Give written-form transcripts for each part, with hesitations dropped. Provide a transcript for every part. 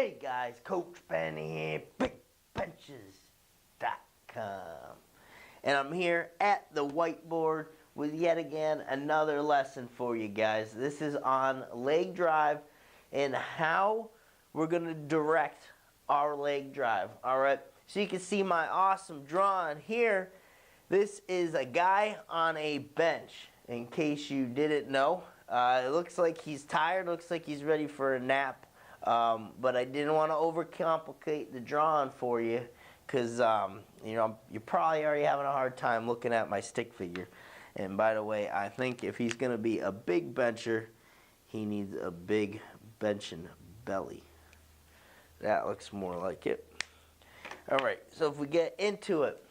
Hey guys, Coach Ben here, bigbenchas.com. And I'm here at the whiteboard with yet again another lesson for you guys. This is on leg drive and how we're going to direct our leg drive. Alright, so you can see my awesome drawing here. This is a guy on a bench, in case you didn't know. It looks like he's tired, looks like he's ready for a nap. But I didn't want to overcomplicate the drawing for you because, you're probably already having a hard time looking at my stick figure. And by the way, I think if he's going to be a big bencher, he needs a big benching belly. That looks more like it. Alright, so if we get into it,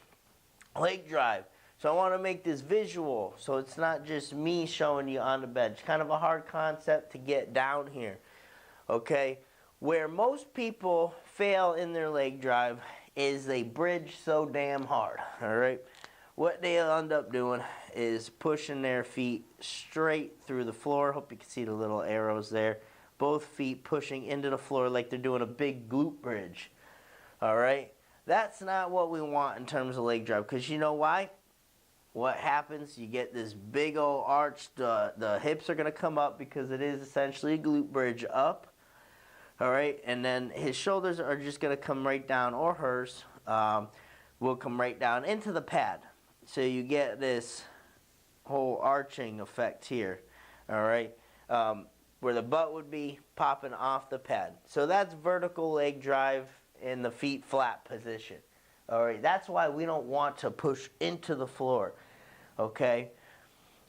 leg drive. So I want to make this visual, so it's not just me showing you on the bench. Kind of a hard concept to get down here. Okay, where most people fail in their leg drive is they bridge so damn hard. Alright, what they'll end up doing is pushing their feet straight through the floor. Hope you can see the little arrows there. Both feet pushing into the floor like they're doing a big glute bridge. Alright, that's not what we want in terms of leg drive, because you know why? What happens? You get this big old arch. The hips are going to come up because it is essentially a glute bridge up. Alright, and then his shoulders are just going to come right down, or hers will come right down into the pad. So you get this whole arching effect here. Alright, where the butt would be popping off the pad. So that's vertical leg drive in the feet flat position. Alright, that's why we don't want to push into the floor. Okay,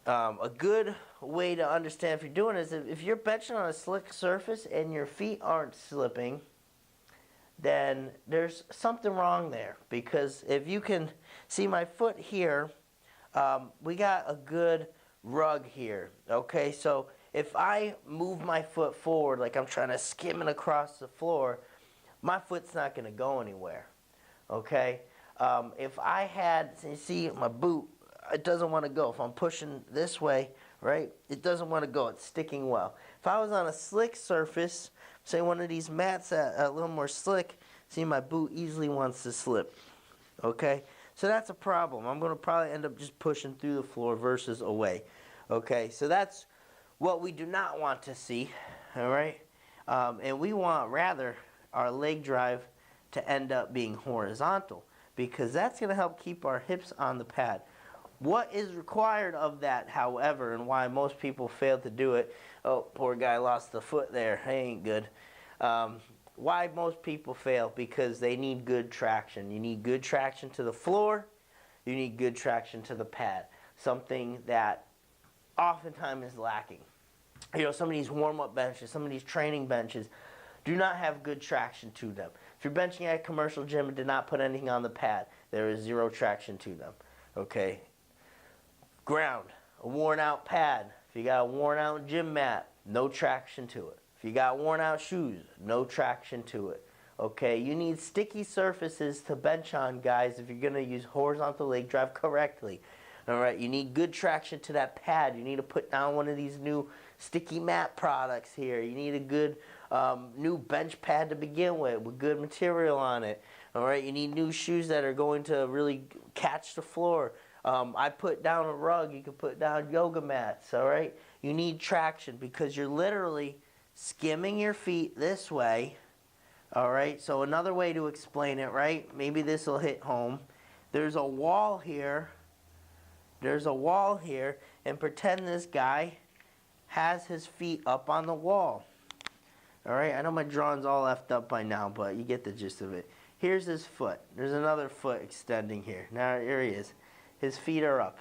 a good way to understand if you're doing this, if you're benching on a slick surface and your feet aren't slipping, then there's something wrong there. Because if you can see my foot here, we got a good rug here. Okay, so if I move my foot forward like I'm trying to skim it across the floor, my foot's not going to go anywhere. Okay, if I had, you see my boot, it doesn't want to go. If I'm pushing this way, right, it doesn't want to go. It's sticking well. If I was on a slick surface, say one of these mats a little more slick, see my boot easily wants to slip. Okay, so that's a problem. I'm going to probably end up just pushing through the floor versus away. Okay, so that's what we do not want to see. All right, and we want rather our leg drive to end up being horizontal, because that's going to help keep our hips on the pad. What is required of that, however, and why most people fail to do it, oh, poor guy lost the foot there, he ain't good. Why most people fail? Because they need good traction. You need good traction to the floor, you need good traction to the pad, something that oftentimes is lacking. You know, some of these warm-up benches, some of these training benches do not have good traction to them. If you're benching at a commercial gym and did not put anything on the pad, there is zero traction to them. Okay? Ground, a worn out pad. If you got a worn out gym mat, no traction to it. If you got worn out shoes, no traction to it. Okay? You need sticky surfaces to bench on, guys, if you're going to use horizontal leg drive correctly. Alright, you need good traction to that pad. You need to put down one of these new sticky mat products here. You need a good new bench pad to begin with good material on it. Alright, you need new shoes that are going to really catch the floor. I put down a rug, you can put down yoga mats. Alright, you need traction because you're literally skimming your feet this way. Alright, so another way to explain it, right? Maybe this will hit home. There's a wall here. There's a wall here, and pretend this guy has his feet up on the wall. Alright, I know my drawing's all effed up by now, but you get the gist of it. Here's his foot. There's another foot extending here. Now, here he is. His feet are up.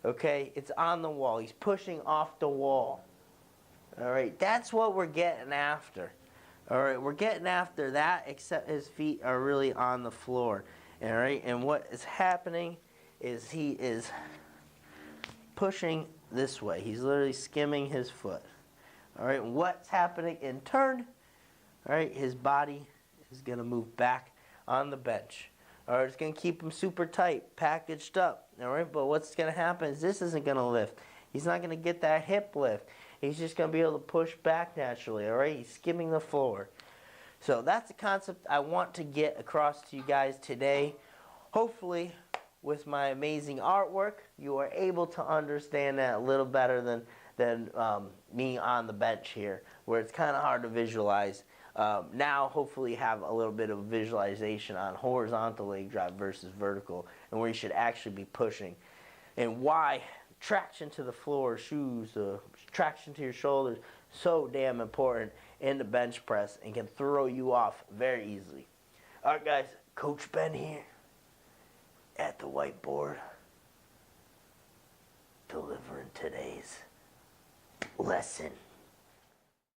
Okay, it's on the wall. He's pushing off the wall. Alright, that's what we're getting after. Alright, we're getting after that, except his feet are really on the floor. Alright, and what is happening is he is pushing this way. He's literally skimming his foot. Alright, what's happening in turn? Alright, his body is going to move back on the bench. Alright, it's going to keep him super tight, packaged up. Alright, but what's going to happen is this isn't going to lift. He's not going to get that hip lift. He's just going to be able to push back naturally. Alright, he's skimming the floor. So that's the concept I want to get across to you guys today. Hopefully, with my amazing artwork, you are able to understand that a little better than me on the bench here, where it's kind of hard to visualize. Now, hopefully, you have a little bit of visualization on horizontal leg drive versus vertical, and where you should actually be pushing, and why traction to the floor, shoes, traction to your shoulders, so damn important in the bench press and can throw you off very easily. All right, guys, Coach Ben here at the whiteboard, delivering today's lesson.